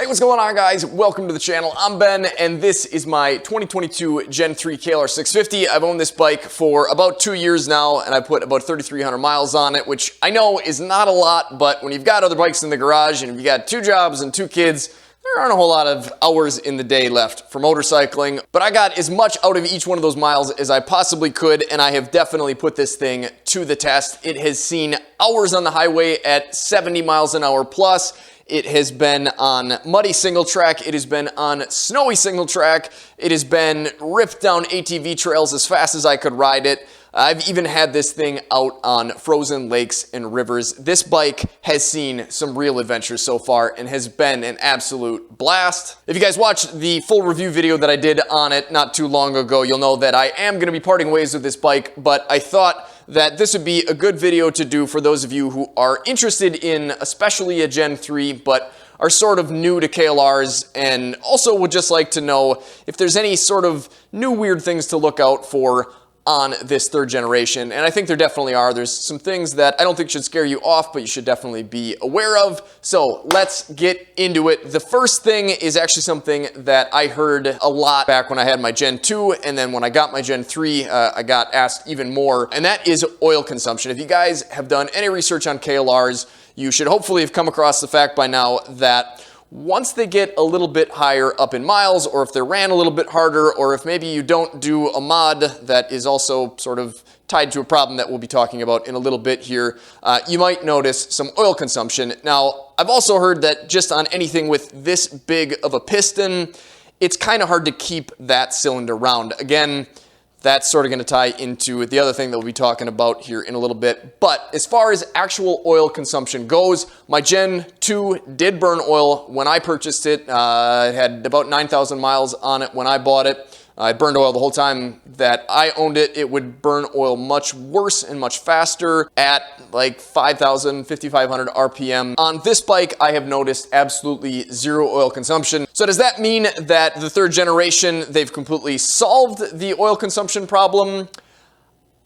Hey, what's going on, guys? Welcome to the channel. I'm Ben, and this is my 2022 Gen 3 KLR 650. I've owned this bike for about 2 years now, and I put about 3,300 miles on it, which I know is not a lot, but when you've got other bikes in the garage and if you got 2 jobs and 2 kids, there aren't a whole lot of hours in the day left for motorcycling. But I got as much out of each one of those miles as I possibly could, and I have definitely put this thing to the test. It has seen hours on the highway at 70 miles an hour plus. It has been on muddy single track. It has been on snowy single track. It has been ripped down ATV trails as fast as I could ride it. I've even had this thing out on frozen lakes and rivers. This bike has seen some real adventures so far and has been an absolute blast. If you guys watched the full review video that I did on it not too long ago, you'll know that I am going to be parting ways with this bike, but I thought that this would be a good video to do for those of you who are interested in especially a Gen 3, but are sort of new to KLRs and also would just like to know if there's any sort of new weird things to look out for on this third generation. And I think there definitely are. There's some things that I don't think should scare you off, but you should definitely be aware of. So let's get into it. The first thing is actually something that I heard a lot back when I had my Gen 2, and then when I got my Gen 3, I got asked even more, and that is oil consumption. If you guys have done any research on KLRs, you should hopefully have come across the fact by now that once they get a little bit higher up in miles, or if they're ran a little bit harder, or if maybe you don't do a mod that is also sort of tied to a problem that we'll be talking about in a little bit here, you might notice some oil consumption. Now, I've also heard that just on anything with this big of a piston, it's kind of hard to keep that cylinder round. Again, that's sort of going to tie into the other thing that we'll be talking about here in a little bit. But as far as actual oil consumption goes, my Gen 2 did burn oil when I purchased it. It had about 9,000 miles on it when I bought it. It burned oil the whole time that I owned it. It would burn oil much worse and much faster at like 5,000, 5,500 RPM. On this bike, I have noticed absolutely zero oil consumption. So does that mean that the third generation, they've completely solved the oil consumption problem?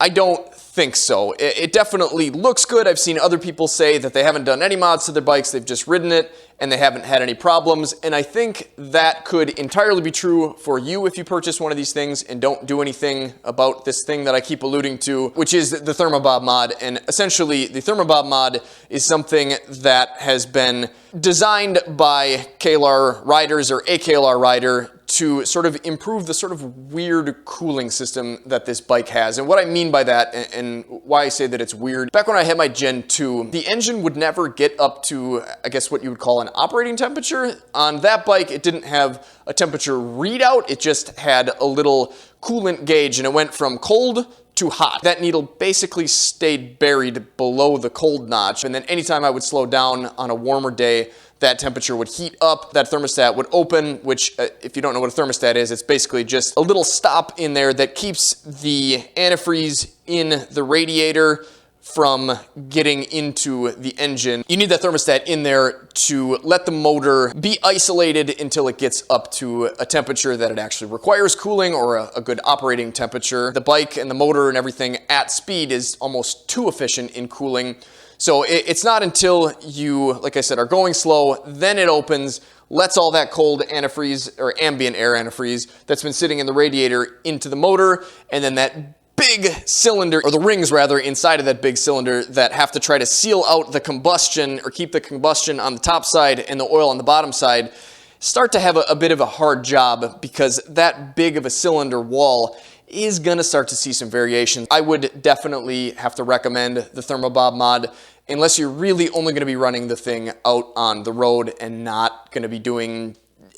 I don't think so. It definitely looks good. I've seen other people say that they haven't done any mods to their bikes, they've just ridden it, and they haven't had any problems. And I think that could entirely be true for you if you purchase one of these things and don't do anything about this thing that I keep alluding to, which is the Thermobob mod. And essentially, the Thermobob mod is something that has been designed by KLR riders or a KLR rider to sort of improve the sort of weird cooling system that this bike has. And what I mean by that, and why I say that it's weird, back when I had my Gen 2, the engine would never get up to, I guess what you would call an operating temperature. On that bike, it didn't have a temperature readout, it just had a little coolant gauge, and it went from cold to hot. That needle basically stayed buried below the cold notch, and then anytime I would slow down on a warmer day, that temperature would heat up, that thermostat would open, which if you don't know what a thermostat is, it's basically just a little stop in there that keeps the antifreeze in the radiator from getting into the engine. You need that thermostat in there to let the motor be isolated until it gets up to a temperature that it actually requires cooling, or a good operating temperature. The bike and the motor and everything at speed is almost too efficient in cooling. So it's not until you, like I said, are going slow, then it opens, lets all that cold antifreeze or ambient air antifreeze that's been sitting in the radiator into the motor, and then that big cylinder, or the rings rather, inside of that big cylinder that have to try to seal out the combustion or keep the combustion on the top side and the oil on the bottom side, start to have a bit of a hard job, because that big of a cylinder wall is gonna start to see some variations. I would definitely have to recommend the Thermobob mod unless you're really only gonna be running the thing out on the road and not gonna be doing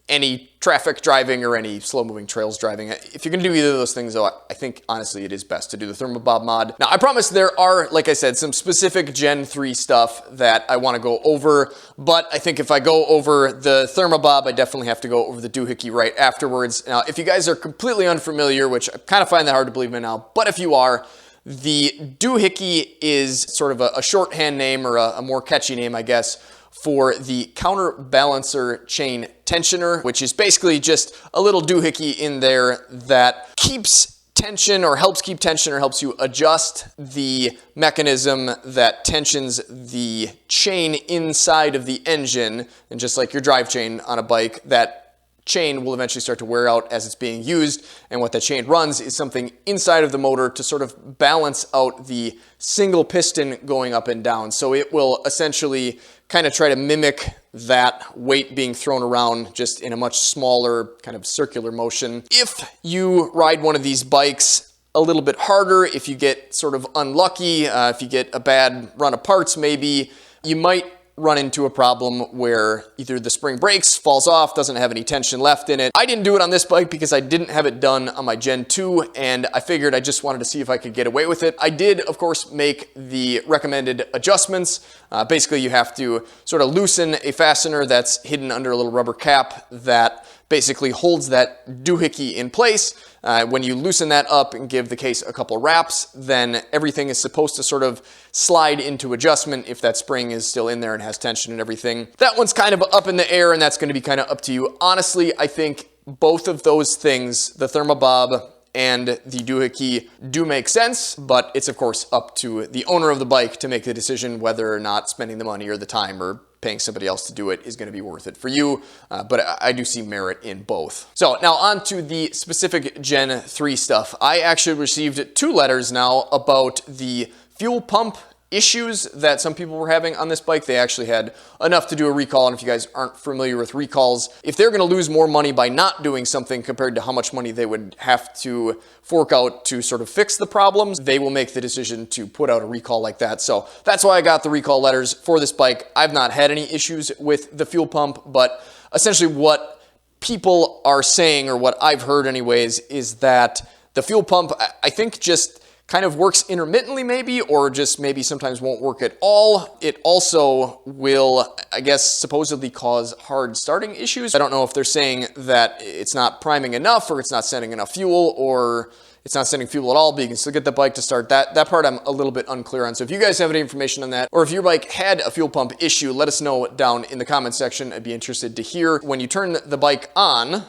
any traffic driving or any slow-moving trails driving. If you're gonna do either of those things, though, I think honestly it is best to do the Thermobob mod. Now, I promise there are, like I said, some specific Gen 3 stuff that I wanna go over, but I think if I go over the Thermobob, I definitely have to go over the doohickey right afterwards. Now, if you guys are completely unfamiliar, which I kind of find that hard to believe in now, but if you are, the doohickey is sort of a shorthand name, or a more catchy name, I guess, for the counterbalancer chain tensioner, which is basically just a little doohickey in there that keeps tension or helps keep tension or helps you adjust the mechanism that tensions the chain inside of the engine. And just like your drive chain on a bike, that chain will eventually start to wear out as it's being used, and what that chain runs is something inside of the motor to sort of balance out the single piston going up and down. So it will essentially kind of try to mimic that weight being thrown around just in a much smaller kind of circular motion. If you ride one of these bikes a little bit harder, if you get sort of unlucky, if you get a bad run of parts maybe, you might run into a problem where either the spring breaks, falls off, doesn't have any tension left in it. I didn't do it on this bike because I didn't have it done on my Gen 2, and I figured I just wanted to see if I could get away with it. I did, of course, make the recommended adjustments. Basically, you have to sort of loosen a fastener that's hidden under a little rubber cap that basically holds that doohickey in place. When you loosen that up and give the case a couple wraps, then everything is supposed to sort of slide into adjustment if that spring is still in there and has tension and everything. That one's kind of up in the air, and that's going to be kind of up to you. Honestly, I think both of those things, the thermobob and the doohickey, do make sense, but it's of course up to the owner of the bike to make the decision whether or not spending the money or the time or paying somebody else to do it is going to be worth it for you, but I do see merit in both. So now on to the specific Gen 3 stuff. I actually received 2 letters now about the fuel pump issues that some people were having on this bike. They actually had enough to do a recall, and if you guys aren't familiar with recalls, if they're going to lose more money by not doing something compared to how much money they would have to fork out to sort of fix the problems, they will make the decision to put out a recall like that. So that's why I got the recall letters for this bike. I've not had any issues with the fuel pump, but essentially what people are saying, or what I've heard anyways, is that the fuel pump, I think, just kind of works intermittently maybe, or just maybe sometimes won't work at all. It also will, I guess, supposedly cause hard starting issues. I don't know if they're saying that it's not priming enough, or it's not sending enough fuel, or it's not sending fuel at all, but you can still get the bike to start. That part I'm a little bit unclear on. So if you guys have any information on that, or if your bike had a fuel pump issue, let us know down in the comment section. I'd be interested to hear. When you turn the bike on,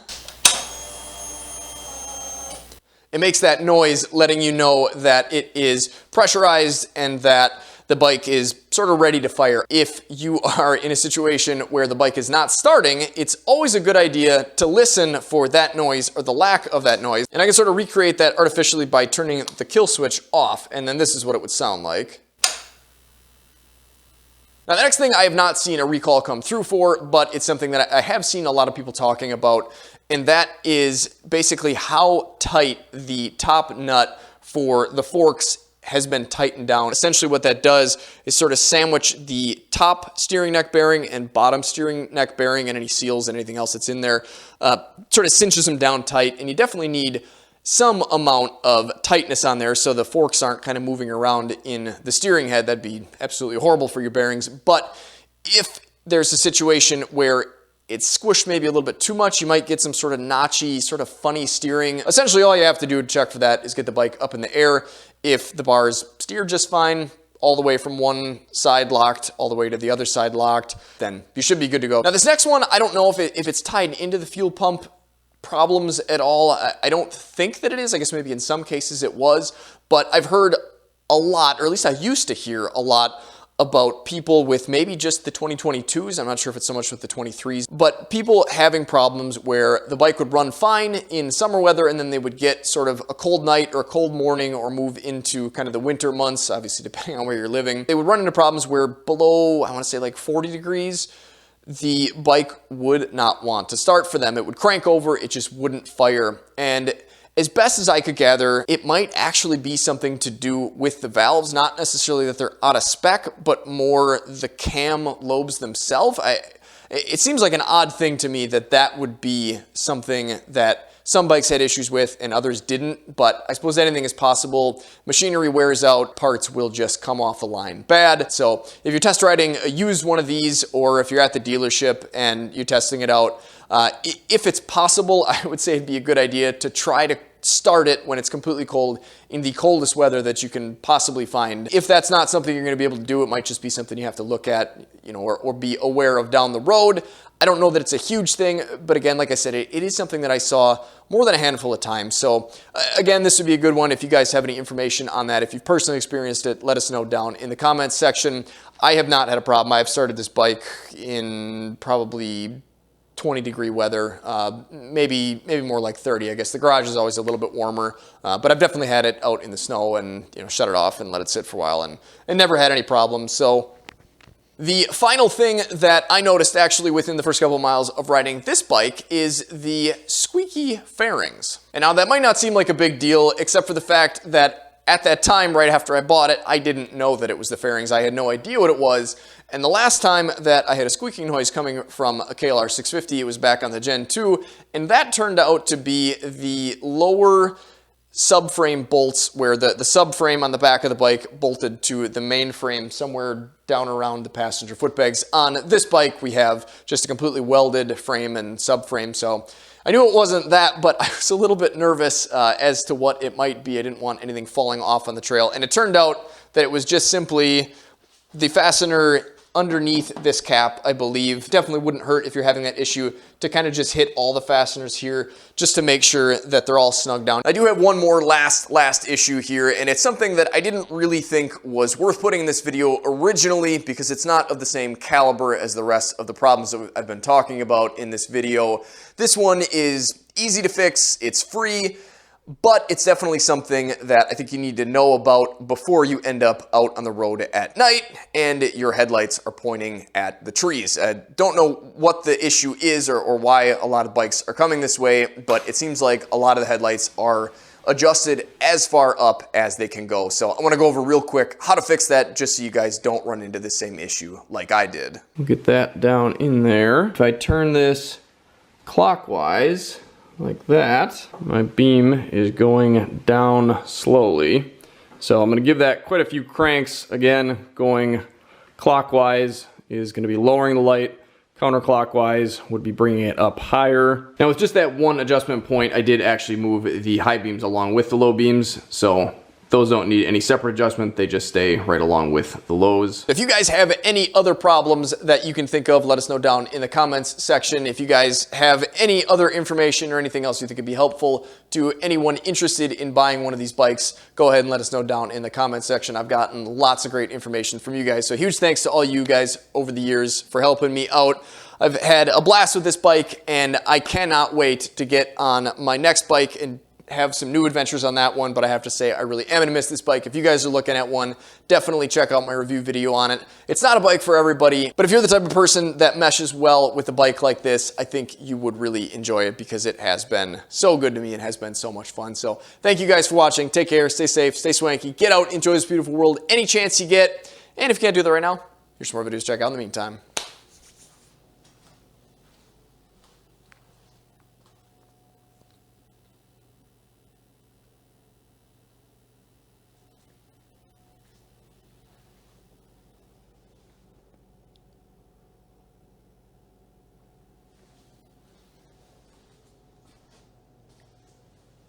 it makes that noise letting you know that it is pressurized and that the bike is sort of ready to fire. If you are in a situation where the bike is not starting, it's always a good idea to listen for that noise or the lack of that noise. And I can sort of recreate that artificially by turning the kill switch off, and then this is what it would sound like. Now, the next thing I have not seen a recall come through for, but it's something that I have seen a lot of people talking about, and that is basically how tight the top nut for the forks has been tightened down. Essentially what that does is sort of sandwich the top steering neck bearing and bottom steering neck bearing and any seals and anything else that's in there, sort of cinches them down tight, and you definitely need some amount of tightness on there so the forks aren't kind of moving around in the steering head. That'd be absolutely horrible for your bearings. But if there's a situation where it's squished maybe a little bit too much, you might get some sort of notchy, sort of funny steering. Essentially, all you have to do to check for that is get the bike up in the air. If the bars steer just fine, all the way from one side locked, all the way to the other side locked, then you should be good to go. Now, this next one, I don't know if it's tied into the fuel pump problems at all. I don't think that it is. I guess maybe in some cases it was, but I've heard a lot, or at least I used to hear a lot, about people with maybe just the 2022s. I'm not sure if it's so much with the 23s, but people having problems where the bike would run fine in summer weather, and then they would get sort of a cold night or a cold morning, or move into kind of the winter months, obviously depending on where you're living. They would run into problems where below, I want to say like 40 degrees, the bike would not want to start for them. It would crank over, it just wouldn't fire. And as best as I could gather, it might actually be something to do with the valves, not necessarily that they're out of spec, but more the cam lobes themselves. It seems like an odd thing to me that would be something that some bikes had issues with and others didn't, but I suppose anything is possible. Machinery wears out, parts will just come off the line bad. So if you're test riding a used one of these, or if you're at the dealership and you're testing it out, if it's possible, I would say it'd be a good idea to try to start it when it's completely cold in the coldest weather that you can possibly find. If that's not something you're going to be able to do, it might just be something you have to look at, or be aware of down the road. I don't know that it's a huge thing, but again, like I said, it is something that I saw more than a handful of times. So again, this would be a good one if you guys have any information on that. If you've personally experienced it, let us know down in the comments section. I have not had a problem. I've started this bike in probably 20-degree weather, maybe more like 30. I guess the garage is always a little bit warmer, but I've definitely had it out in the snow and shut it off and let it sit for a while and never had any problems. So the final thing that I noticed actually within the first couple of miles of riding this bike is the squeaky fairings. And now that might not seem like a big deal, except for the fact that at that time, right after I bought it, I didn't know that it was the fairings. I had no idea what it was. And the last time that I had a squeaking noise coming from a KLR 650, it was back on the Gen 2, and that turned out to be the lower subframe bolts where the subframe on the back of the bike bolted to the main frame somewhere down around the passenger footpegs. On this bike, we have just a completely welded frame and subframe, so I knew it wasn't that, but I was a little bit nervous as to what it might be. I didn't want anything falling off on the trail, and it turned out that it was just simply the fastener underneath this cap, I believe. Definitely wouldn't hurt if you're having that issue to kind of just hit all the fasteners here just to make sure that they're all snug down. I do have one more last issue here, and it's something that I didn't really think was worth putting in this video originally because it's not of the same caliber as the rest of the problems that I've been talking about in this video. This one is easy to fix, it's free, but it's definitely something that I think you need to know about before you end up out on the road at night and your headlights are pointing at the trees. I don't know what the issue is or why a lot of bikes are coming this way, but it seems like a lot of the headlights are adjusted as far up as they can go. So I want to go over real quick how to fix that just so you guys don't run into the same issue like I did. We'll get that down in there. If I turn this clockwise, like that, my beam is going down slowly. So I'm going to give that quite a few cranks. Again, going clockwise is going to be lowering the light. Counterclockwise would be bringing it up higher. Now with just that one adjustment point, I did actually move the high beams along with the low beams. So those don't need any separate adjustment. They just stay right along with the lows. If you guys have any other problems that you can think of, let us know down in the comments section. If you guys have any other information or anything else you think would be helpful to anyone interested in buying one of these bikes, go ahead and let us know down in the comments section. I've gotten lots of great information from you guys. So huge thanks to all you guys over the years for helping me out. I've had a blast with this bike and I cannot wait to get on my next bike and have some new adventures on that one, but I have to say I really am gonna miss this bike. If you guys are looking at one, definitely check out my review video on it. It's not a bike for everybody, but if you're the type of person that meshes well with a bike like this, I think you would really enjoy it because it has been so good to me and has been so much fun. So thank you guys for watching. Take care, stay safe, stay swanky, get out, enjoy this beautiful world any chance you get. And if you can't do that right now, here's some more videos to check out in the meantime.